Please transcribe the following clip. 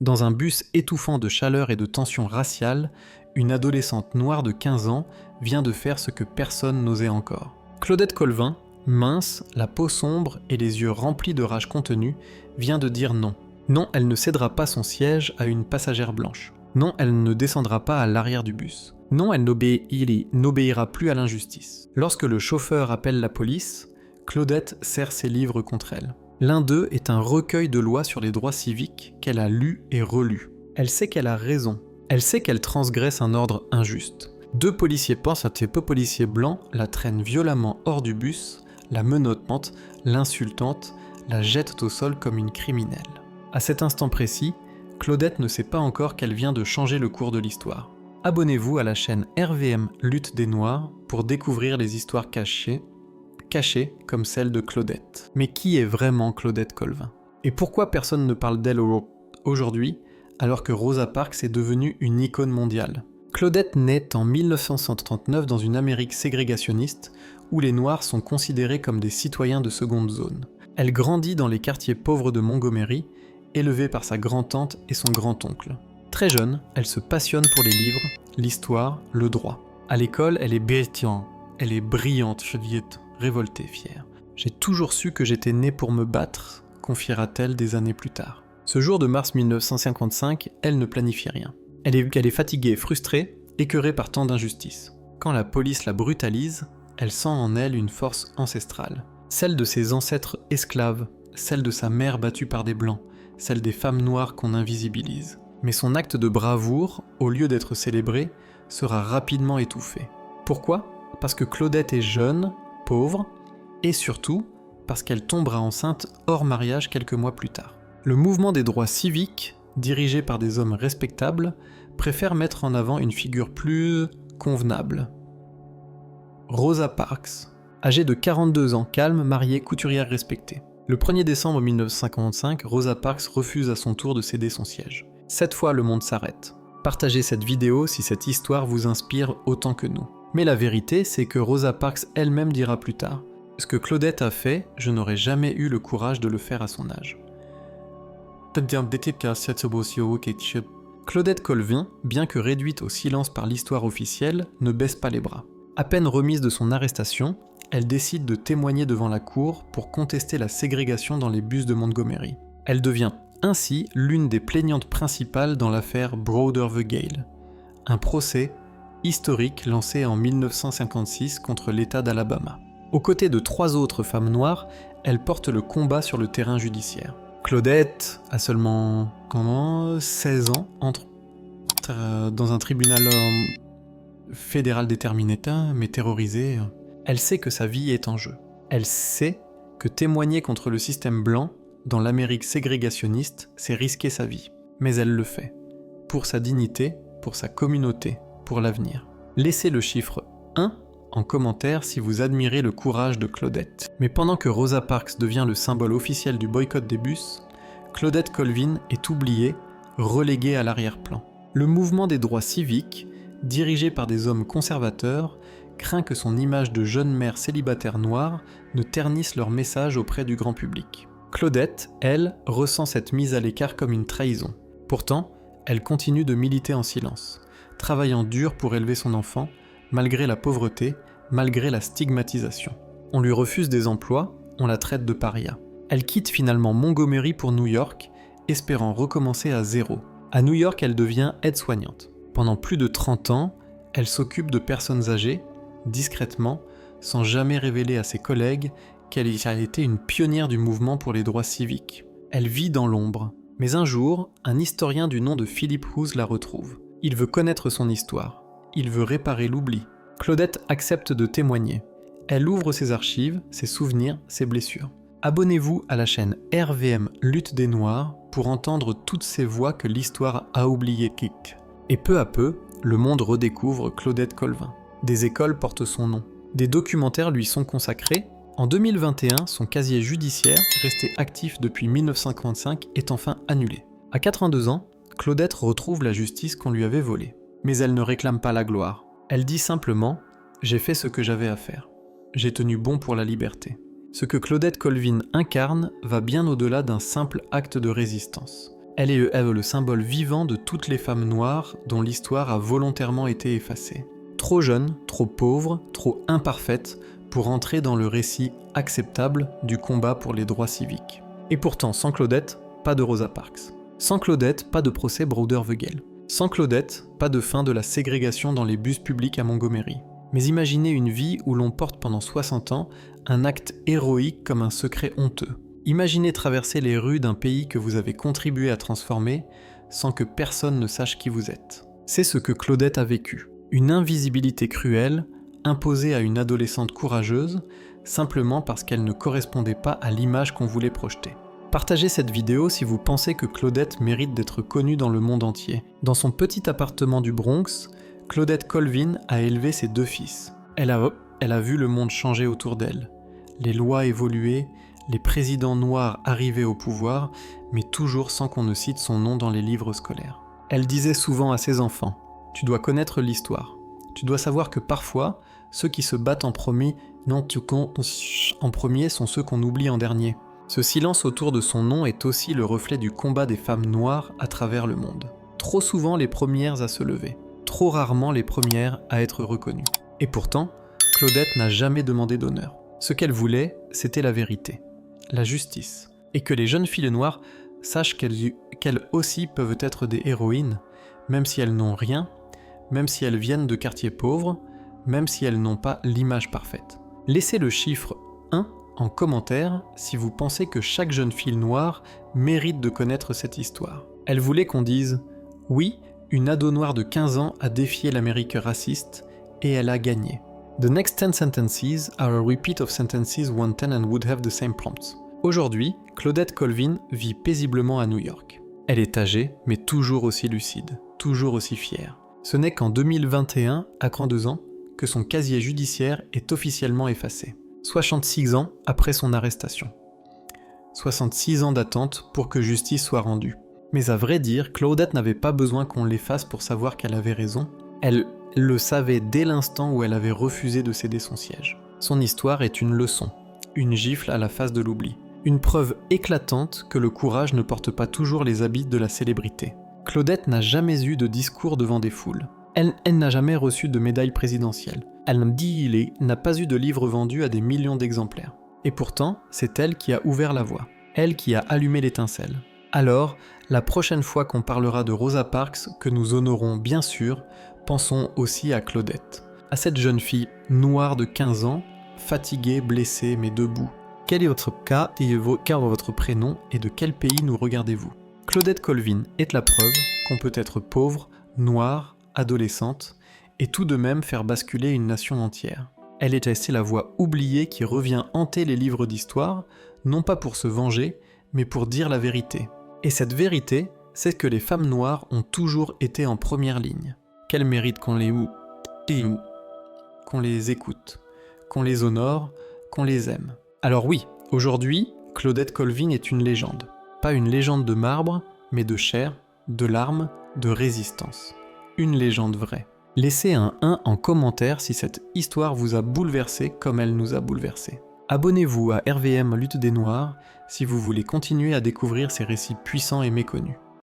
Dans un bus étouffant de chaleur et de tension raciale, une adolescente noire de 15 ans vient de faire ce que personne n'osait encore. Claudette Colvin, mince, la peau sombre et les yeux remplis de rage contenue, vient de dire non. Non, elle ne cédera pas son siège à une passagère blanche. Non, elle ne descendra pas à l'arrière du bus. Non, elle n'obéira plus à l'injustice. Lorsque le chauffeur appelle la police, Claudette serre ses livres contre elle. L'un d'eux est un recueil de lois sur les droits civiques qu'elle a lu et relu. Elle sait qu'elle a raison. Elle sait qu'elle transgresse un ordre injuste. Deux policiers policiers blancs la traînent violemment hors du bus, la menottent, l'insultent, la jettent au sol comme une criminelle. À cet instant précis, Claudette ne sait pas encore qu'elle vient de changer le cours de l'histoire. Abonnez-vous à la chaîne RVM Lutte des Noirs pour découvrir les histoires cachées comme celle de Claudette. Mais qui est vraiment Claudette Colvin ? Et pourquoi personne ne parle d'elle aujourd'hui, alors que Rosa Parks est devenue une icône mondiale ? Claudette naît en 1939 dans une Amérique ségrégationniste où les Noirs sont considérés comme des citoyens de seconde zone. Elle grandit dans les quartiers pauvres de Montgomery, élevée par sa grand-tante et son grand-oncle. Très jeune, elle se passionne pour les livres, l'histoire, le droit. À l'école, elle est brillante, révoltée, fière. J'ai toujours su que j'étais née pour me battre, confiera-t-elle des années plus tard. Ce jour de mars 1955, elle ne planifie rien. Elle est fatiguée et frustrée, écœurée par tant d'injustices. Quand la police la brutalise, elle sent en elle une force ancestrale. Celle de ses ancêtres esclaves, celle de sa mère battue par des blancs, celle des femmes noires qu'on invisibilise. Mais son acte de bravoure, au lieu d'être célébré, sera rapidement étouffé. Pourquoi ? Parce que Claudette est jeune, pauvre, et surtout parce qu'elle tombera enceinte hors mariage quelques mois plus tard. Le mouvement des droits civiques, dirigé par des hommes respectables, préfère mettre en avant une figure plus convenable. Rosa Parks, âgée de 42 ans, calme, mariée, couturière respectée. Le 1er décembre 1955, Rosa Parks refuse à son tour de céder son siège. Cette fois, le monde s'arrête. Partagez cette vidéo si cette histoire vous inspire autant que nous. Mais la vérité, c'est que Rosa Parks elle-même dira plus tard « Ce que Claudette a fait, je n'aurais jamais eu le courage de le faire à son âge. » Claudette Colvin, bien que réduite au silence par l'histoire officielle, ne baisse pas les bras. À peine remise de son arrestation, elle décide de témoigner devant la cour pour contester la ségrégation dans les bus de Montgomery. Elle devient ainsi l'une des plaignantes principales dans l'affaire Browder-Vergale, un procès historique lancé en 1956 contre l'État d'Alabama. Aux côtés de 3 autres femmes noires, elle porte le combat sur le terrain judiciaire. Claudette a seulement 16 ans, entre dans un tribunal fédéral déterminé, mais terrorisée. Elle sait que sa vie est en jeu. Elle sait que témoigner contre le système blanc dans l'Amérique ségrégationniste, c'est risquer sa vie. Mais elle le fait. Pour sa dignité, pour sa communauté, pour l'avenir. Laissez le chiffre 1 en commentaire si vous admirez le courage de Claudette. Mais pendant que Rosa Parks devient le symbole officiel du boycott des bus, Claudette Colvin est oubliée, reléguée à l'arrière-plan. Le mouvement des droits civiques, dirigé par des hommes conservateurs, craint que son image de jeune mère célibataire noire ne ternisse leur message auprès du grand public. Claudette, elle, ressent cette mise à l'écart comme une trahison. Pourtant, elle continue de militer en silence, travaillant dur pour élever son enfant, malgré la pauvreté, malgré la stigmatisation. On lui refuse des emplois, on la traite de paria. Elle quitte finalement Montgomery pour New York, espérant recommencer à zéro. À New York, elle devient aide-soignante. Pendant plus de 30 ans, elle s'occupe de personnes âgées, discrètement, sans jamais révéler à ses collègues qu'elle a été une pionnière du mouvement pour les droits civiques. Elle vit dans l'ombre. Mais un jour, un historien du nom de Philip House la retrouve. Il veut connaître son histoire. Il veut réparer l'oubli. Claudette accepte de témoigner. Elle ouvre ses archives, ses souvenirs, ses blessures. Abonnez-vous à la chaîne RVM Lutte des Noirs pour entendre toutes ces voix que l'histoire a oubliées. Et peu à peu, le monde redécouvre Claudette Colvin. Des écoles portent son nom. Des documentaires lui sont consacrés. En 2021, son casier judiciaire, resté actif depuis 1955, est enfin annulé. À 82 ans, Claudette retrouve la justice qu'on lui avait volée. Mais elle ne réclame pas la gloire. Elle dit simplement « J'ai fait ce que j'avais à faire. J'ai tenu bon pour la liberté ». Ce que Claudette Colvin incarne va bien au-delà d'un simple acte de résistance. Elle est Eve le symbole vivant de toutes les femmes noires dont l'histoire a volontairement été effacée. Trop jeune, trop pauvre, trop imparfaite pour entrer dans le récit acceptable du combat pour les droits civiques. Et pourtant, sans Claudette, pas de Rosa Parks. Sans Claudette, pas de procès Broder-Vogel. Sans Claudette, pas de fin de la ségrégation dans les bus publics à Montgomery. Mais imaginez une vie où l'on porte pendant 60 ans un acte héroïque comme un secret honteux. Imaginez traverser les rues d'un pays que vous avez contribué à transformer sans que personne ne sache qui vous êtes. C'est ce que Claudette a vécu. Une invisibilité cruelle, imposée à une adolescente courageuse, simplement parce qu'elle ne correspondait pas à l'image qu'on voulait projeter. Partagez cette vidéo si vous pensez que Claudette mérite d'être connue dans le monde entier. Dans son petit appartement du Bronx, Claudette Colvin a élevé ses 2 fils. Elle a vu le monde changer autour d'elle, les lois évoluer, les présidents noirs arriver au pouvoir, mais toujours sans qu'on ne cite son nom dans les livres scolaires. Elle disait souvent à ses enfants « Tu dois connaître l'histoire. Tu dois savoir que parfois, ceux qui se battent en premier sont ceux qu'on oublie en dernier. » Ce silence autour de son nom est aussi le reflet du combat des femmes noires à travers le monde. Trop souvent les premières à se lever, trop rarement les premières à être reconnues. Et pourtant, Claudette n'a jamais demandé d'honneur. Ce qu'elle voulait, c'était la vérité, la justice, et que les jeunes filles noires sachent qu'elles aussi peuvent être des héroïnes, même si elles n'ont rien, même si elles viennent de quartiers pauvres, même si elles n'ont pas l'image parfaite. Laissez le chiffre 1 en commentaire si vous pensez que chaque jeune fille noire mérite de connaître cette histoire. Elle voulait qu'on dise « Oui, une ado noire de 15 ans a défié l'Amérique raciste et elle a gagné. The next 10 sentences are a repeat of sentences 110 and would have the same prompts. » Aujourd'hui, Claudette Colvin vit paisiblement à New York. Elle est âgée, mais toujours aussi lucide, toujours aussi fière. Ce n'est qu'en 2021, à 42 ans, que son casier judiciaire est officiellement effacé. 66 ans après son arrestation. 66 ans d'attente pour que justice soit rendue. Mais à vrai dire, Claudette n'avait pas besoin qu'on l'efface pour savoir qu'elle avait raison. Elle le savait dès l'instant où elle avait refusé de céder son siège. Son histoire est une leçon, une gifle à la face de l'oubli. Une preuve éclatante que le courage ne porte pas toujours les habits de la célébrité. Claudette n'a jamais eu de discours devant des foules. Elle n'a jamais reçu de médaille présidentielle. Elle n'a pas eu de livre vendu à des millions d'exemplaires. Et pourtant, c'est elle qui a ouvert la voie. Elle qui a allumé l'étincelle. Alors, la prochaine fois qu'on parlera de Rosa Parks, que nous honorons bien sûr, pensons aussi à Claudette. À cette jeune fille noire de 15 ans, fatiguée, blessée, mais debout. Quel est votre cas, quel est votre prénom et de quel pays nous regardez-vous? Claudette Colvin est la preuve qu'on peut être pauvre, noire, adolescente, et tout de même faire basculer une nation entière. Elle est restée la voix oubliée qui revient hanter les livres d'histoire, non pas pour se venger, mais pour dire la vérité. Et cette vérité, c'est que les femmes noires ont toujours été en première ligne. Qu'elles méritent qu'on les écoute, qu'on les honore, qu'on les aime. Alors oui, aujourd'hui, Claudette Colvin est une légende. Pas une légende de marbre, mais de chair, de larmes, de résistance. Une légende vraie. Laissez un 1 en commentaire si cette histoire vous a bouleversé comme elle nous a bouleversé. Abonnez-vous à RVM Lutte des Noirs si vous voulez continuer à découvrir ces récits puissants et méconnus.